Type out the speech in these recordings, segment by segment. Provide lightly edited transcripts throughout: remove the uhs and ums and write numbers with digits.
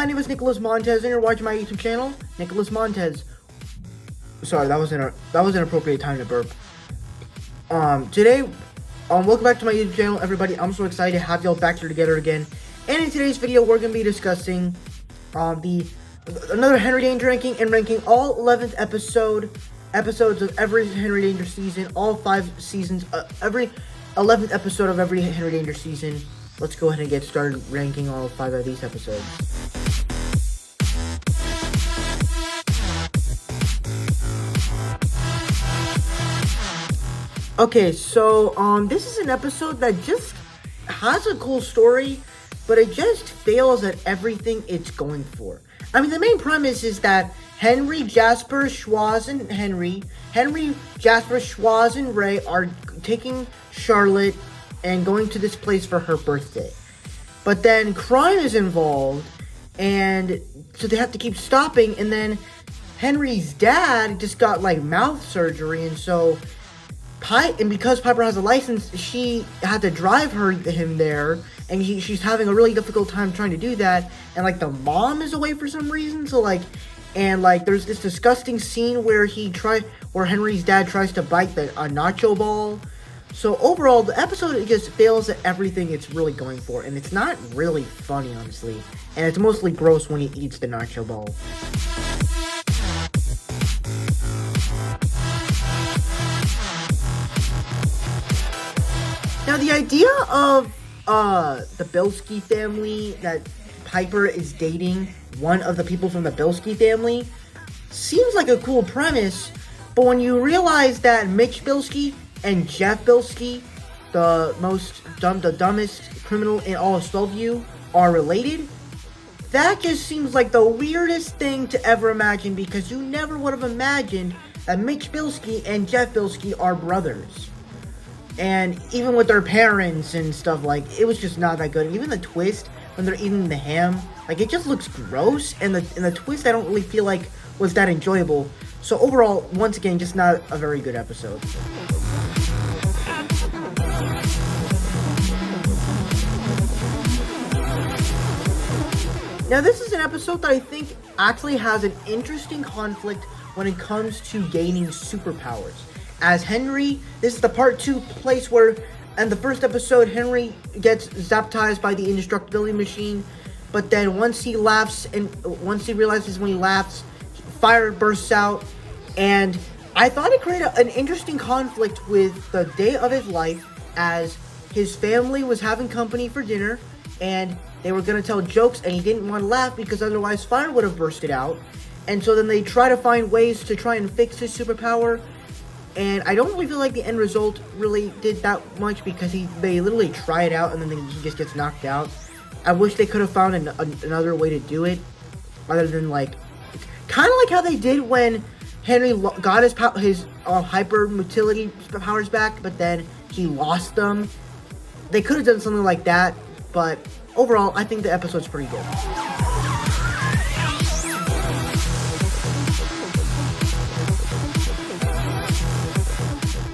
my name is Nicholas Montez, and you're watching my YouTube channel, Nicholas Montez. Sorry, that was an appropriate time to burp. Today, welcome back to my YouTube channel, everybody. I'm so excited to have y'all back here together again. And in today's video, we're gonna be discussing another Henry Danger ranking and ranking all 11th episodes of every Henry Danger season, all 5 seasons, every 11th episode of every Henry Danger season. Let's go ahead and get started ranking all 5 of these episodes. Okay, so this is an episode that just has a cool story, but it just fails at everything it's going for. I mean, the main premise is that Henry, Jasper, Schwoz, and Jasper, Schwoz, and Ray are taking Charlotte and going to this place for her birthday. But then crime is involved, and so they have to keep stopping, and then Henry's dad just got, like, mouth surgery, and so because Piper has a license, she had to drive him there, and she's having a really difficult time trying to do that, and, like, the mom is away for some reason, so, like, and, like, there's this disgusting scene where Henry's dad tries to bite a nacho ball. So overall, the episode just fails at everything it's really going for, and it's not really funny, honestly, and it's mostly gross when he eats the nacho ball. Now, the idea of the Bilski family, that Piper is dating one of the people from the Bilski family, seems like a cool premise, but when you realize that Mitch Bilski and Jeff Bilski, the dumbest criminal in all of Swellview, are related, that just seems like the weirdest thing to ever imagine, because you never would have imagined that Mitch Bilski and Jeff Bilski are brothers. And even with their parents and stuff, like, it was just not that good. And even the twist, when they're eating the ham, like, it just looks gross, and the twist I don't really feel like was that enjoyable. So overall, once again, just not a very good episode. Now, this is an episode that I think actually has an interesting conflict when it comes to gaining superpowers. As Henry, this is the part 2 place where, in the first episode, Henry gets zaptized by the indestructibility machine, but then once he realizes when he laughs, fire bursts out, and I thought it created an interesting conflict with the day of his life, as his family was having company for dinner, and they were going to tell jokes, and he didn't want to laugh because otherwise fire would have bursted out. And so then they try to find ways to try and fix his superpower. And I don't really feel like the end result really did that much, because they literally try it out and then he just gets knocked out. I wish they could have found another way to do it, other than, like, kind of like how they did when Henry got his hyper motility powers back, but then he lost them. They could have done something like that, but overall, I think the episode's pretty good.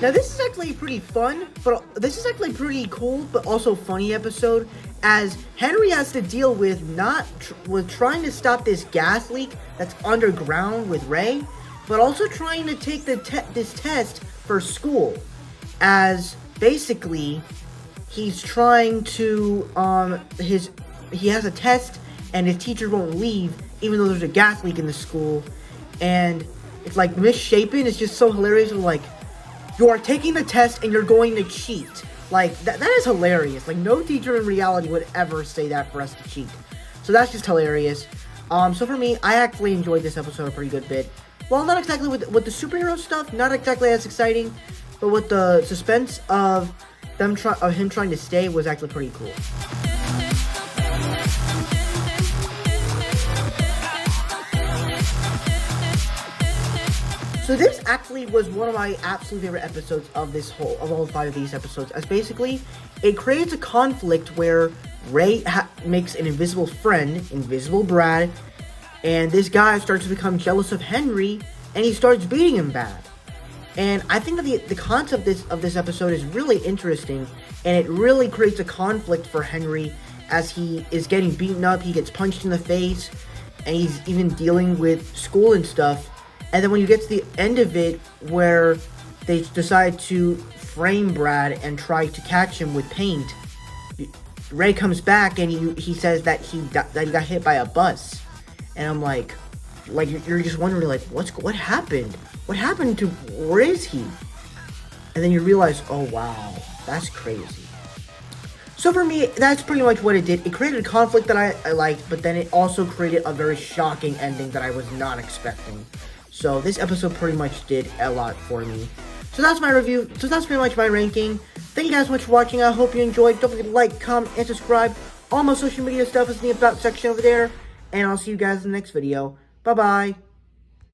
Now, this is actually pretty fun, but this is actually pretty cool, but also funny episode, as Henry has to deal with trying to stop this gas leak that's underground with Ray, but also trying to take this test for school, as basically he's trying to he has a test and his teacher won't leave even though there's a gas leak in the school, and it's like misshapen. It's just so hilarious. Like, you are taking the test and you're going to cheat. Like, that is hilarious. Like, no teacher in reality would ever say that for us to cheat. So that's just hilarious. So for me, I actually enjoyed this episode a pretty good bit. Well, not exactly with the superhero stuff, not exactly as exciting, but with the suspense of him trying to stay was actually pretty cool. So this actually was one of my absolute favorite episodes of all 5 of these episodes, as basically it creates a conflict where Ray makes an invisible friend, Invisible Brad, and this guy starts to become jealous of Henry, and he starts beating him bad. And I think that the concept of this episode is really interesting, and it really creates a conflict for Henry, as he is getting beaten up, he gets punched in the face, and he's even dealing with school and stuff. And then when you get to the end of it, where they decide to frame Brad and try to catch him with paint, Ray comes back and he says that he got hit by a bus. And I'm like you're just wondering, like, what happened? What happened to, where is he? And then you realize, oh wow, that's crazy. So for me, that's pretty much what it did. It created a conflict that I liked, but then it also created a very shocking ending that I was not expecting. So this episode pretty much did a lot for me. So that's my review. So that's pretty much my ranking. Thank you guys so much for watching. I hope you enjoyed. Don't forget to like, comment, and subscribe. All my social media stuff is in the About section over there. And I'll see you guys in the next video. Bye-bye.